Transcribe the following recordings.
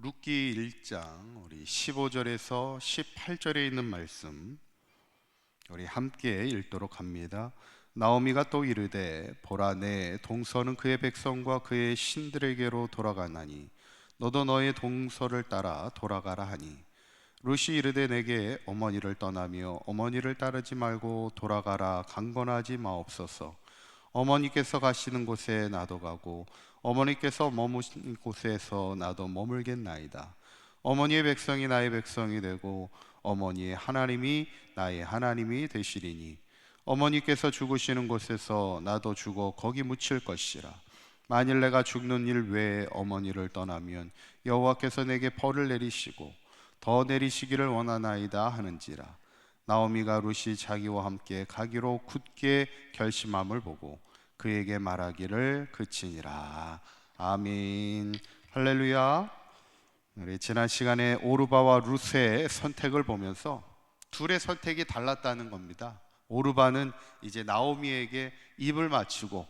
룻기 1장 우리 15절에서 18절에 있는 말씀 우리 함께 읽도록 합니다. 나오미가 또 이르되 보라 내 동서는 그의 백성과 그의 신들에게로 돌아가나니 너도 너의 동서를 따라 돌아가라 하니 룻이 이르되 내게 어머니를 떠나며 어머니를 따르지 말고 돌아가라 강건하지 마옵소서. 어머니께서 가시는 곳에 나도 가고 어머니께서 머무신 곳에서 나도 머물겠나이다. 어머니의 백성이 나의 백성이 되고 어머니의 하나님이 나의 하나님이 되시리니 어머니께서 죽으시는 곳에서 나도 죽어 거기 묻힐 것이라. 만일 내가 죽는 일 외에 어머니를 떠나면 여호와께서 내게 벌을 내리시고 더 내리시기를 원하나이다 하는지라. 나오미가 룻이 자기와 함께 가기로 굳게 결심함을 보고 그에게 말하기를 그치니라. 아멘. 할렐루야. 우리 지난 시간에 오르바와 룻의 선택을 보면서 둘의 선택이 달랐다는 겁니다. 오르바는 이제 나오미에게 입을 맞추고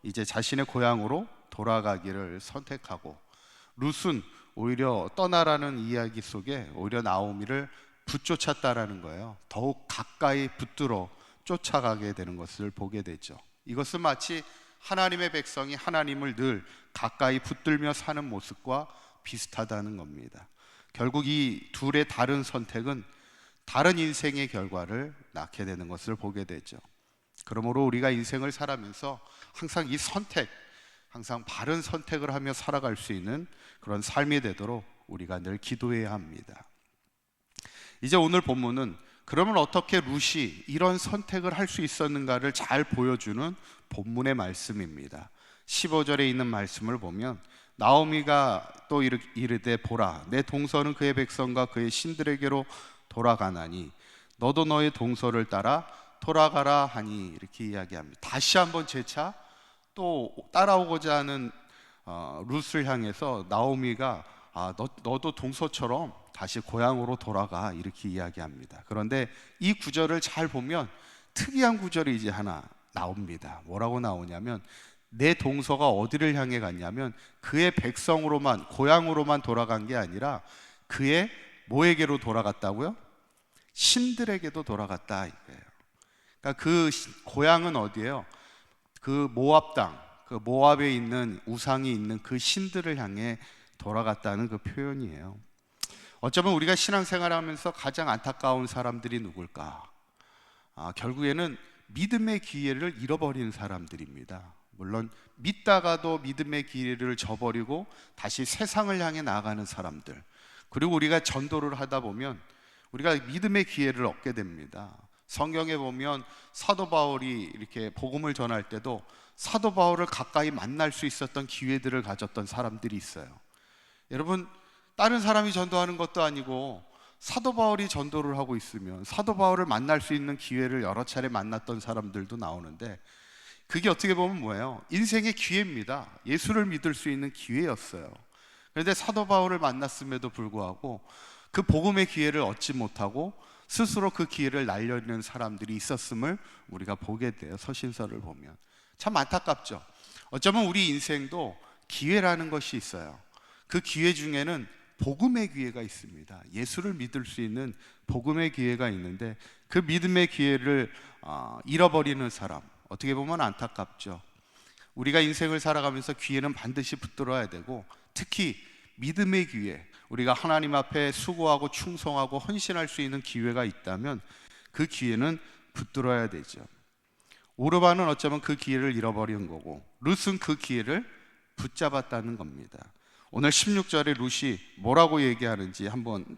이제 자신의 고향으로 돌아가기를 선택하고, 룻은 오히려 떠나라는 이야기 속에 오히려 나오미를 붙쫓았다라는 거예요. 더욱 가까이 붙들어 쫓아가게 되는 것을 보게 되죠. 이것은 마치 하나님의 백성이 하나님을 늘 가까이 붙들며 사는 모습과 비슷하다는 겁니다. 결국 이 둘의 다른 선택은 다른 인생의 결과를 낳게 되는 것을 보게 되죠. 그러므로 우리가 인생을 살아가면서 항상 이 선택, 항상 바른 선택을 하며 살아갈 수 있는 그런 삶이 되도록 우리가 늘 기도해야 합니다. 이제 오늘 본문은 그러면 어떻게 룻이 이런 선택을 할 수 있었는가를 잘 보여주는 본문의 말씀입니다. 15절에 있는 말씀을 보면 나오미가 또 이르되 보라 내 동서는 그의 백성과 그의 신들에게로 돌아가나니 너도 너의 동서를 따라 돌아가라 하니, 이렇게 이야기합니다. 다시 한번 재차 또 따라오고자 하는 룻을 향해서 나오미가 너도 동서처럼 다시 고향으로 돌아가, 이렇게 이야기합니다. 그런데 이 구절을 잘 보면 특이한 구절이 이제 하나 나옵니다. 뭐라고 나오냐면 내 동서가 어디를 향해 갔냐면 그의 백성으로만, 고향으로만 돌아간 게 아니라 그의 뭐에게로 돌아갔다고요? 신들에게도 돌아갔다 이거예요. 그러니까 그 고향은 어디예요? 그 모압 땅, 그 모압에 있는 우상이 있는 그 신들을 향해 돌아갔다는 그 표현이에요. 어쩌면 우리가 신앙생활하면서 가장 안타까운 사람들이 누굴까? 결국에는 믿음의 기회를 잃어버리는 사람들입니다. 물론 믿다가도 믿음의 기회를 저버리고 다시 세상을 향해 나아가는 사람들, 그리고 우리가 전도를 하다 보면 우리가 믿음의 기회를 얻게 됩니다. 성경에 보면 사도 바울이 이렇게 복음을 전할 때도 사도 바울을 가까이 만날 수 있었던 기회들을 가졌던 사람들이 있어요. 여러분, 다른 사람이 전도하는 것도 아니고 사도 바울이 전도를 하고 있으면 사도 바울을 만날 수 있는 기회를 여러 차례 만났던 사람들도 나오는데, 그게 어떻게 보면 뭐예요? 인생의 기회입니다. 예수를 믿을 수 있는 기회였어요. 그런데 사도 바울을 만났음에도 불구하고 그 복음의 기회를 얻지 못하고 스스로 그 기회를 날려는 사람들이 있었음을 우리가 보게 돼요. 서신서를 보면 참 안타깝죠. 어쩌면 우리 인생도 기회라는 것이 있어요. 그 기회 중에는 복음의 기회가 있습니다. 예수를 믿을 수 있는 복음의 기회가 있는데 그 믿음의 기회를 잃어버리는 사람, 어떻게 보면 안타깝죠. 우리가 인생을 살아가면서 기회는 반드시 붙들어야 되고, 특히 믿음의 기회, 우리가 하나님 앞에 수고하고 충성하고 헌신할 수 있는 기회가 있다면 그 기회는 붙들어야 되죠. 오르바는 어쩌면 그 기회를 잃어버린 거고, 룻은 그 기회를 붙잡았다는 겁니다. 오늘 16절에 룻이 뭐라고 얘기하는지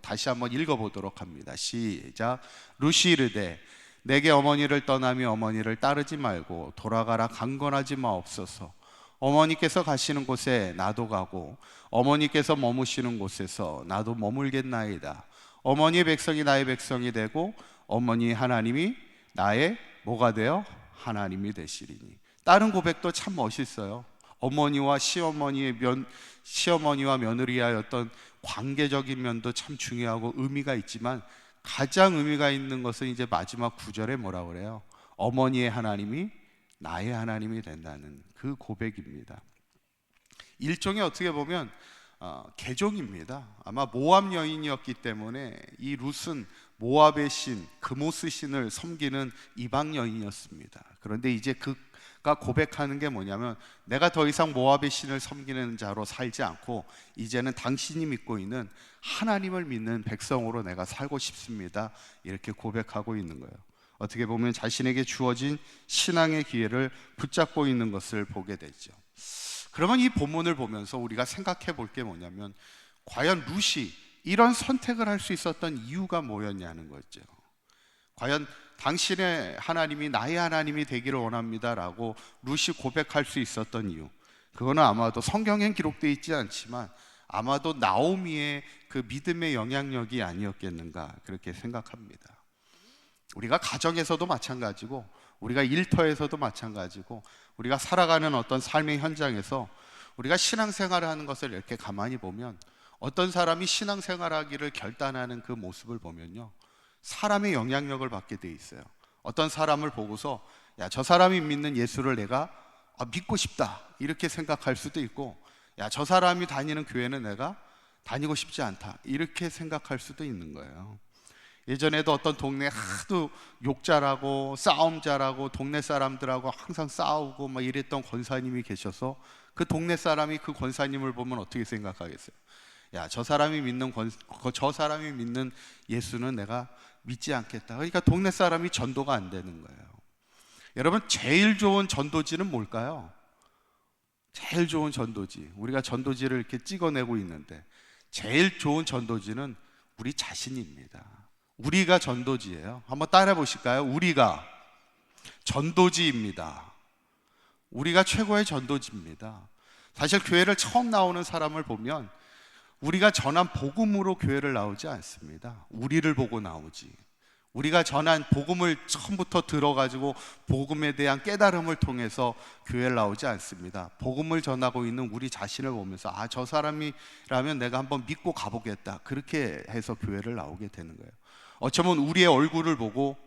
다시 한번 읽어보도록 합니다. 시작. 룻이 이르되 내게 어머니를 떠나며 어머니를 따르지 말고 돌아가라 강건하지 마옵소서. 어머니께서 가시는 곳에 나도 가고 어머니께서 머무시는 곳에서 나도 머물겠나이다. 어머니의 백성이 나의 백성이 되고 어머니 하나님이 나의 뭐가 되어 하나님이 되시리니. 다른 고백도 참 멋있어요. 어머니와 시어머니와 며느리와의 어떤 관계적인 면도 참 중요하고 의미가 있지만, 가장 의미가 있는 것은 이제 마지막 구절에 뭐라고 그래요? 어머니의 하나님이 나의 하나님이 된다는 그 고백입니다. 일종의 어떻게 보면 개종입니다. 아마 모압 여인이었기 때문에 이 룻은 모압의 신 그모스 신을 섬기는 이방 여인이었습니다. 그런데 이제 그가 고백하는 게 뭐냐면, 내가 더 이상 모압의 신을 섬기는 자로 살지 않고 이제는 당신이 믿고 있는 하나님을 믿는 백성으로 내가 살고 싶습니다. 이렇게 고백하고 있는 거예요. 어떻게 보면 자신에게 주어진 신앙의 기회를 붙잡고 있는 것을 보게 되죠. 그러면 이 본문을 보면서 우리가 생각해 볼 게 뭐냐면, 과연 룻이 이런 선택을 할 수 있었던 이유가 뭐였냐는 거죠. 과연 당신의 하나님이 나의 하나님이 되기를 원합니다 라고 룻이 고백할 수 있었던 이유, 그거는 아마도 성경엔 기록되어 있지 않지만 아마도 나오미의 그 믿음의 영향력이 아니었겠는가, 그렇게 생각합니다. 우리가 가정에서도 마찬가지고, 우리가 일터에서도 마찬가지고, 우리가 살아가는 어떤 삶의 현장에서 우리가 신앙생활을 하는 것을 이렇게 가만히 보면, 어떤 사람이 신앙생활하기를 결단하는 그 모습을 보면요, 사람의 영향력을 받게 돼 있어요. 어떤 사람을 보고서 야, 저 사람이 믿는 예수를 내가 믿고 싶다 이렇게 생각할 수도 있고, 야, 저 사람이 다니는 교회는 내가 다니고 싶지 않다 이렇게 생각할 수도 있는 거예요. 예전에도 어떤 동네에 하도 욕 잘하고 싸움 잘하고 동네 사람들하고 항상 싸우고 막 이랬던 권사님이 계셔서, 그 동네 사람이 그 권사님을 보면 어떻게 생각하겠어요? 야, 저 사람이 믿는 예수는 내가 믿지 않겠다. 그러니까 동네 사람이 전도가 안 되는 거예요. 여러분, 제일 좋은 전도지는 뭘까요? 제일 좋은 전도지, 우리가 전도지를 이렇게 찍어내고 있는데 제일 좋은 전도지는 우리 자신입니다. 우리가 전도지예요. 한번 따라 보실까요? 우리가 전도지입니다. 우리가 최고의 전도지입니다. 사실 교회를 처음 나오는 사람을 보면 우리가 전한 복음으로 교회를 나오지 않습니다. 우리를 보고 나오지. 우리가 전한 복음을 처음부터 들어가지고 복음에 대한 깨달음을 통해서 교회를 나오지 않습니다. 복음을 전하고 있는 우리 자신을 보면서 저 사람이라면 내가 한번 믿고 가보겠다, 그렇게 해서 교회를 나오게 되는 거예요. 어쩌면 우리의 얼굴을 보고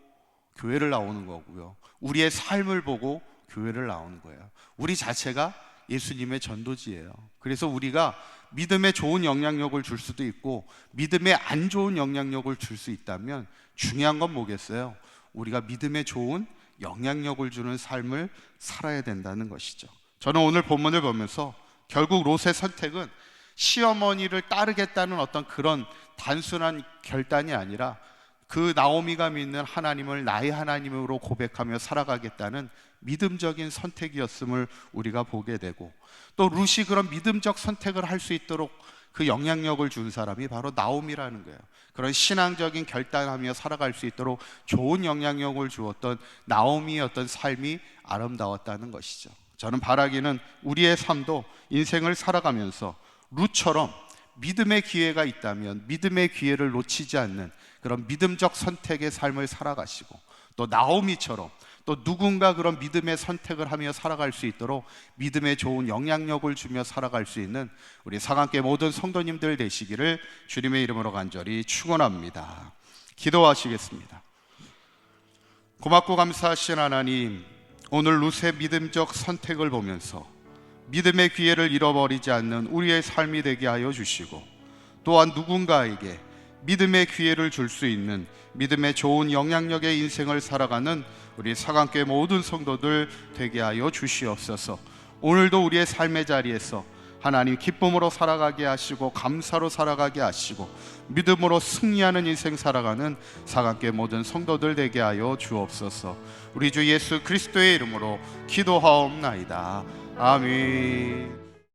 교회를 나오는 거고요, 우리의 삶을 보고 교회를 나오는 거예요. 우리 자체가 예수님의 전도지예요. 그래서 우리가 믿음에 좋은 영향력을 줄 수도 있고 믿음에 안 좋은 영향력을 줄 수 있다면, 중요한 건 뭐겠어요? 우리가 믿음에 좋은 영향력을 주는 삶을 살아야 된다는 것이죠. 저는 오늘 본문을 보면서 결국 롯의 선택은 시어머니를 따르겠다는 어떤 그런 단순한 결단이 아니라, 그 나오미가 믿는 하나님을 나의 하나님으로 고백하며 살아가겠다는 믿음적인 선택이었음을 우리가 보게 되고, 또 룻이 그런 믿음적 선택을 할 수 있도록 그 영향력을 준 사람이 바로 나오미라는 거예요. 그런 신앙적인 결단하며 살아갈 수 있도록 좋은 영향력을 주었던 나오미의 어떤 삶이 아름다웠다는 것이죠. 저는 바라기는 우리의 삶도 인생을 살아가면서 룻처럼 믿음의 기회가 있다면 믿음의 기회를 놓치지 않는 그런 믿음적 선택의 삶을 살아가시고, 또 나오미처럼 또 누군가 그런 믿음의 선택을 하며 살아갈 수 있도록 믿음의 좋은 영향력을 주며 살아갈 수 있는 우리 사강교회 모든 성도님들 되시기를 주님의 이름으로 간절히 축원합니다. 기도하시겠습니다. 고맙고 감사하신 하나님, 오늘 룻의 믿음적 선택을 보면서 믿음의 기회를 잃어버리지 않는 우리의 삶이 되게 하여 주시고, 또한 누군가에게 믿음의 기회를 줄 수 있는 믿음의 좋은 영향력의 인생을 살아가는 우리 사강교회 모든 성도들 되게 하여 주시옵소서. 오늘도 우리의 삶의 자리에서 하나님 기쁨으로 살아가게 하시고 감사로 살아가게 하시고 믿음으로 승리하는 인생 살아가는 사강교회 모든 성도들 되게 하여 주옵소서. 우리 주 예수 그리스도의 이름으로 기도하옵나이다. 아멘.